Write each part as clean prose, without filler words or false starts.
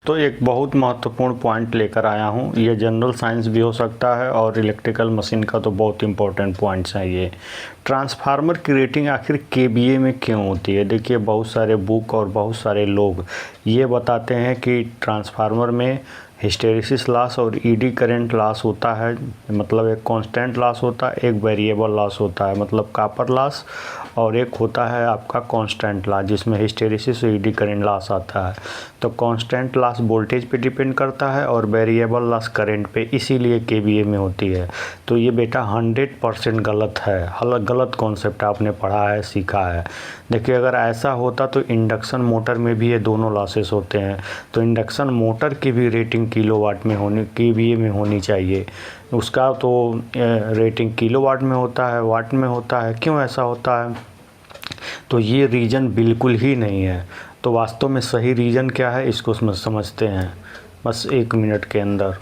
तो एक बहुत महत्वपूर्ण पॉइंट लेकर आया हूँ। ये जनरल साइंस भी हो सकता है और इलेक्ट्रिकल मशीन का तो बहुत इंपॉर्टेंट पॉइंट्स हैं ये। ट्रांसफार्मर की रेटिंग आखिर केवीए में क्यों होती है? देखिए, बहुत सारे बुक और बहुत सारे लोग ये बताते हैं कि ट्रांसफार्मर में हिस्टैरिसीस लॉस और ईडी करंट लॉस होता है, मतलब एक कांस्टेंट लॉस होता है, एक वेरिएबल लॉस होता है, मतलब कॉपर लॉस, और एक होता है आपका कांस्टेंट लॉस जिसमें हिस्टैरिसीस और ईडी करंट लॉस आता है। तो कांस्टेंट लॉस वोल्टेज पे डिपेंड करता है और वेरिएबल लॉस करंट पे, इसीलिए केवीए में होती है। तो ये बेटा 100% गलत है, गलत कॉन्सेप्ट आपने पढ़ा है, सीखा है। देखिए, अगर ऐसा होता तो इंडक्शन मोटर में भी ये दोनों लॉसेस होते हैं। तो इंडक्शन मोटर की भी रेटिंग किलोवाट में होनी, केवीए में होनी चाहिए। उसका तो रेटिंग किलोवाट में होता है, वाट में होता है। क्यों ऐसा होता है? तो ये रीज़न बिल्कुल ही नहीं है। तो वास्तव में सही रीज़न क्या है, इसको समझते हैं बस 1 मिनट के अंदर।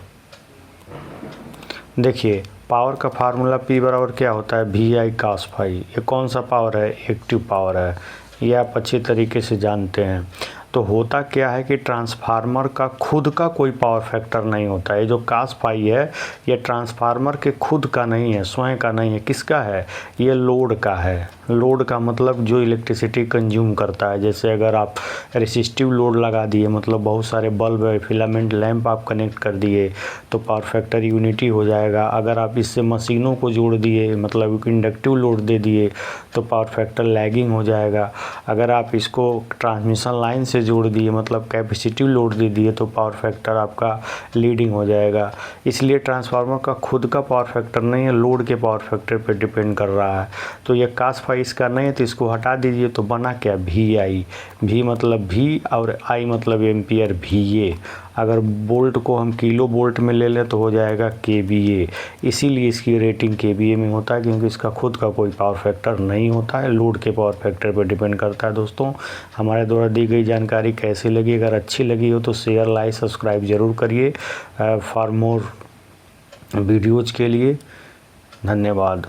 देखिए, पावर का फार्मूला P बराबर क्या होता है, VI cos phi। ये कौन सा पावर है? एक्टिव पावर है। ये आप अच्छी तरीके से जानते हैं। तो होता क्या है कि ट्रांसफार्मर का खुद का कोई पावर फैक्टर नहीं होता है। ये जो cos phi है, ये ट्रांसफार्मर के खुद का नहीं है, स्वयं का नहीं है। किसका है? ये लोड का है। लोड का मतलब जो इलेक्ट्रिसिटी कंज्यूम करता है। जैसे अगर आप रेसिस्टिव लोड लगा दिए, मतलब बहुत सारे बल्ब, फिलामेंट लैंप आप कनेक्ट कर दिए, तो पावर फैक्टर यूनिटी हो जाएगा। अगर आप इससे मशीनों को जोड़ दिए, मतलब इंडक्टिव लोड दे दिए, तो पावर फैक्टर लैगिंग हो जाएगा। अगर आप इसको ट्रांसमिशन लाइन से जोड़ दिए, मतलब कैपेसिटिव लोड दे दिए, तो पावर फैक्टर आपका लीडिंग हो जाएगा। इसलिए ट्रांसफार्मर का खुद का पावर फैक्टर नहीं है, लोड के पावर फैक्टर पर डिपेंड कर रहा है। तो ये cos phi इसका नहीं है, तो इसको हटा दीजिए, तो बना क्या? VI। V मतलब V और I मतलब एम्पियर, VA। अगर बोल्ट को हम किलो बोल्ट में ले लें तो हो जाएगा KVA। इसीलिए इसकी रेटिंग KVA में होता है, क्योंकि इसका खुद का कोई पावर फैक्टर नहीं होता है, लोड के पावर फैक्टर पर डिपेंड करता है। दोस्तों, हमारे द्वारा दी गई जानकारी कैसी लगी? अगर अच्छी लगी हो तो शेयर, लाइक, सब्सक्राइब ज़रूर करिए। फॉर मोर वीडियोज़ के लिए धन्यवाद।